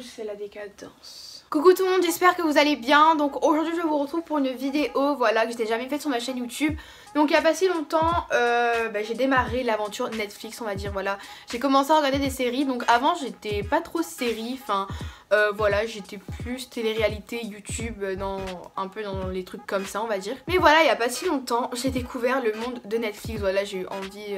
c'est la décadence. Coucou tout le monde, j'espère que vous allez bien. Donc aujourd'hui je vous retrouve pour une vidéo voilà, que je n'ai jamais faite sur ma chaîne YouTube. Donc il n'y a pas si longtemps, j'ai démarré l'aventure Netflix, on va dire, voilà. J'ai commencé à regarder des séries, donc avant j'étais pas trop série, enfin voilà, j'étais plus télé-réalité, YouTube, un peu dans les trucs comme ça on va dire. Mais voilà, il n'y a pas si longtemps, j'ai découvert le monde de Netflix, voilà, j'ai eu envie...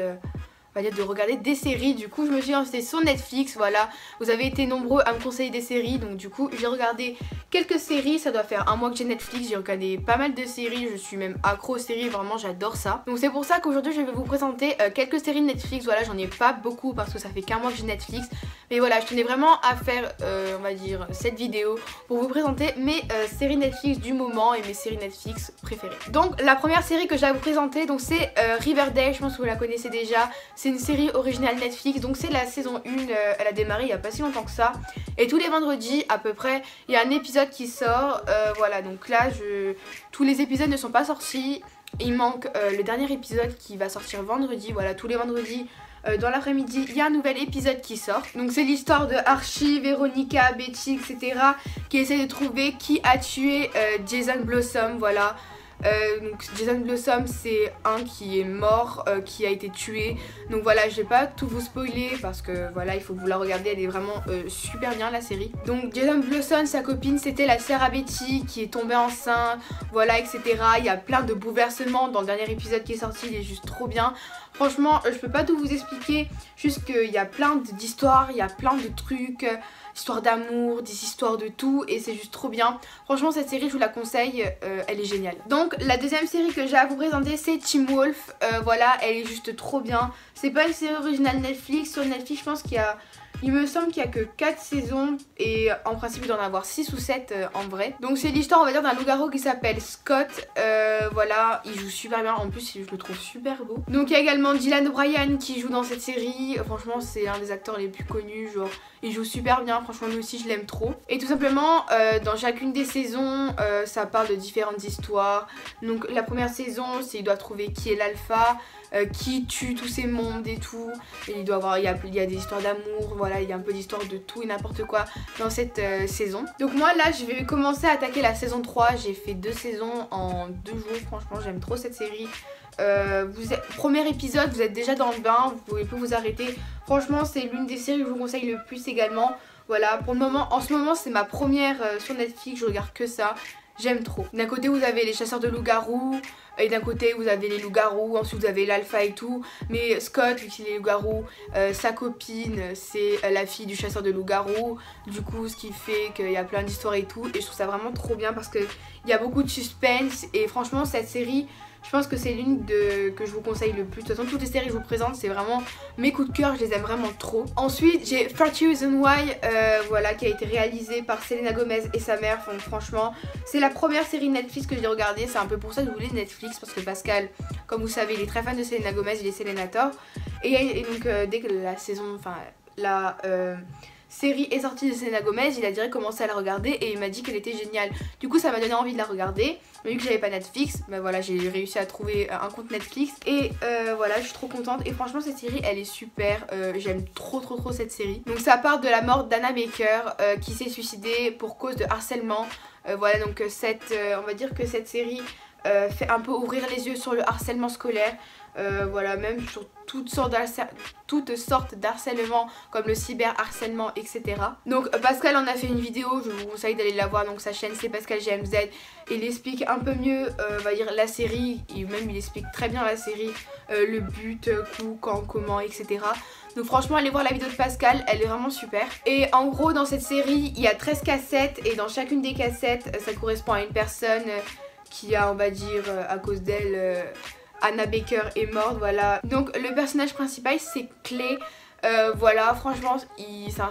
on va dire de regarder des séries. Du coup je me suis lancée sur Netflix, voilà. Vous avez été nombreux à me conseiller des séries, donc du coup j'ai regardé quelques séries. Ça doit faire un mois que j'ai Netflix, j'ai regardé pas mal de séries, je suis même accro aux séries, vraiment j'adore ça. Donc c'est pour ça qu'aujourd'hui je vais vous présenter quelques séries de Netflix. Voilà, j'en ai pas beaucoup parce que ça fait qu'un mois que j'ai Netflix, mais voilà, je tenais vraiment à faire on va dire cette vidéo pour vous présenter mes séries Netflix du moment et mes séries Netflix préférées. Donc la première série que j'ai à vous présenter, donc c'est Riverdale, je pense que vous la connaissez déjà. C'est une série originale Netflix, donc c'est la saison 1, elle a démarré il n'y a pas si longtemps que ça. Et tous les vendredis à peu près, il y a un épisode qui sort, voilà, donc là tous les épisodes ne sont pas sortis. Il manque le dernier épisode qui va sortir vendredi, voilà, tous les vendredis. Dans l'après-midi, il y a un nouvel épisode qui sort. Donc c'est l'histoire de Archie, Veronica, Betty, etc. qui essaient de trouver qui a tué Jason Blossom, voilà. Donc Jason Blossom c'est un qui est mort, qui a été tué. Donc voilà, je vais pas tout vous spoiler parce que voilà, il faut que vous la regardiez, elle est vraiment super bien la série. Donc Jason Blossom, sa copine, c'était la sœur à Betty qui est tombée enceinte, voilà, etc. Il y a plein de bouleversements dans le dernier épisode qui est sorti, il est juste trop bien. Franchement, je peux pas tout vous expliquer, juste qu'il y a plein d'histoires, il y a plein de trucs, histoires d'amour, des histoires de tout, et c'est juste trop bien. Franchement, cette série, je vous la conseille, elle est géniale. Donc, la deuxième série que j'ai à vous présenter, c'est Teen Wolf. Voilà, elle est juste trop bien. C'est pas une série originale Netflix. Sur Netflix, je pense qu'il y a... Il me semble qu'il n'y a que 4 saisons et en principe il doit en avoir 6 ou 7 en vrai. Donc c'est l'histoire on va dire d'un loup-garou qui s'appelle Scott. Voilà, il joue super bien, en plus je le trouve super beau. Donc il y a également Dylan O'Brien qui joue dans cette série. Franchement c'est un des acteurs les plus connus, genre il joue super bien, franchement lui aussi je l'aime trop. Et tout simplement dans chacune des saisons ça parle de différentes histoires. Donc la première saison c'est il doit trouver qui est l'alpha. Qui tue tous ces mondes et tout, et il doit avoir, il y a des histoires d'amour, voilà, il y a un peu d'histoire de tout et n'importe quoi dans cette saison. Donc moi là je vais commencer à attaquer la saison 3, j'ai fait 2 saisons en 2 jours, franchement j'aime trop cette série. Premier épisode, vous êtes déjà dans le bain, vous pouvez plus vous arrêter. Franchement c'est l'une des séries que je vous conseille le plus également. Voilà, pour le moment, en ce moment c'est ma première sur Netflix, je regarde que ça. J'aime trop. D'un côté vous avez les chasseurs de loups-garous et d'un côté vous avez les loups-garous, ensuite vous avez l'alpha et tout. Mais Scott, vu qu'il est loup-garou, sa copine c'est la fille du chasseur de loups-garous. Du coup ce qui fait qu'il y a plein d'histoires et tout. Et je trouve ça vraiment trop bien parce qu'il y a beaucoup de suspense. Et franchement cette série, je pense que c'est l'une que je vous conseille le plus. De toute façon toutes les séries que je vous présente c'est vraiment mes coups de cœur, je les aime vraiment trop. Ensuite j'ai 30 Reasons Why, voilà, qui a été réalisée par Selena Gomez et sa mère. Donc franchement c'est la première série Netflix que j'ai regardée. C'est un peu pour ça que je voulais Netflix, parce que Pascal, comme vous savez, il est très fan de Selena Gomez, il est Selenators. Et donc dès que la saison, enfin la série est sortie de Selena Gomez, il a direct commencé à la regarder et il m'a dit qu'elle était géniale. Du coup ça m'a donné envie de la regarder. Mais vu que j'avais pas Netflix, bah voilà, j'ai réussi à trouver un compte Netflix. Et voilà, je suis trop contente. Et franchement cette série elle est super, j'aime trop cette série. Donc ça part de la mort d'Anna Baker qui s'est suicidée pour cause de harcèlement. Voilà, donc on va dire que cette série fait un peu ouvrir les yeux sur le harcèlement scolaire. Voilà, même sur toutes sortes d'harcèlement comme le cyberharcèlement, etc. Donc Pascal en a fait une vidéo, je vous conseille d'aller la voir. Donc sa chaîne c'est Pascal GMZ. Il explique un peu mieux on va dire la série, et même il explique très bien la série, le but, où, quand, comment, etc. Donc franchement allez voir la vidéo de Pascal, elle est vraiment super. Et en gros dans cette série il y a 13 cassettes et dans chacune des cassettes ça correspond à une personne qui a, on va dire, à cause d'elle, Anna Baker est morte, voilà. Donc le personnage principal c'est Clay. Voilà, franchement c'est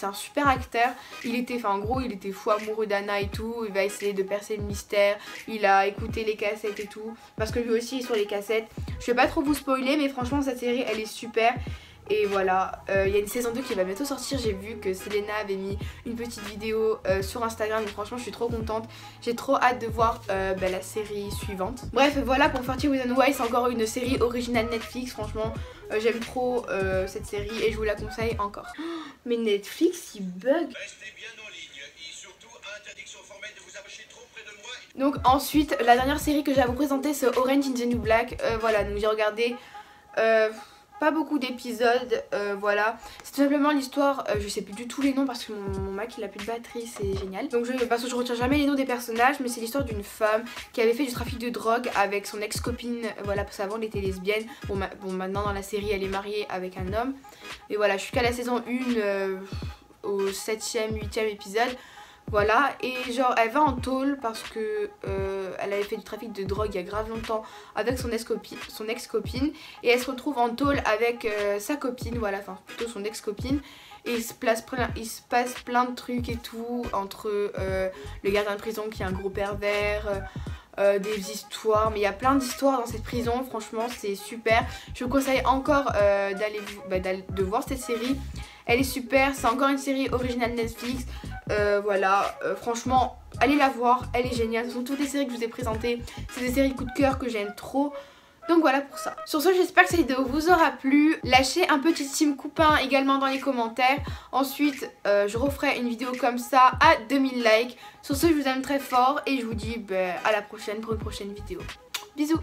un super acteur. Il était, enfin en gros il était fou amoureux d'Anna et tout. Il va essayer de percer le mystère. Il a écouté les cassettes et tout, parce que lui aussi est sur les cassettes. Je vais pas trop vous spoiler, mais franchement cette série elle est super. Et voilà, il y a une saison 2 qui va bientôt sortir. J'ai vu que Selena avait mis une petite vidéo sur Instagram. Donc franchement je suis trop contente. J'ai trop hâte de voir la série suivante. Bref voilà pour 30 Reasons Why, c'est encore une série originale Netflix. Franchement J'aime trop cette série et je vous la conseille encore. Mais Netflix il bug. Restez bien en ligne et surtout interdiction formelle de vous approcher trop près de moi. Donc ensuite la dernière série que j'ai à vous présenter c'est Orange is the New Black. Voilà, donc j'ai regardé pas beaucoup d'épisodes, voilà. C'est tout simplement l'histoire, je sais plus du tout les noms parce que mon Mac il a plus de batterie, c'est génial. Donc parce que je retiens jamais les noms des personnages, mais c'est l'histoire d'une femme qui avait fait du trafic de drogue avec son ex-copine, voilà, parce qu'avant elle était lesbienne. Bon, maintenant dans la série elle est mariée avec un homme. Et voilà, je suis qu'à la saison 1, au 7e, 8e épisode. Voilà, et genre elle va en tôle parce que elle avait fait du trafic de drogue il y a grave longtemps avec son ex-copine et elle se retrouve en tôle avec sa copine, voilà, enfin plutôt son ex-copine. Et il se passe plein de trucs et tout entre le gardien de prison qui est un gros pervers, des histoires, mais il y a plein d'histoires dans cette prison, franchement c'est super. Je vous conseille encore de voir cette série, elle est super, c'est encore une série originale Netflix. Voilà, franchement allez la voir, elle est géniale. Ce sont toutes les séries que je vous ai présentées, c'est des séries coup de cœur que j'aime trop. Donc voilà pour ça. Sur ce, j'espère que cette vidéo vous aura plu. Lâchez un petit team copain également dans les commentaires. Ensuite, je referai une vidéo comme ça à 2000 likes. Sur ce, je vous aime très fort et je vous dis à la prochaine pour une prochaine vidéo. Bisous.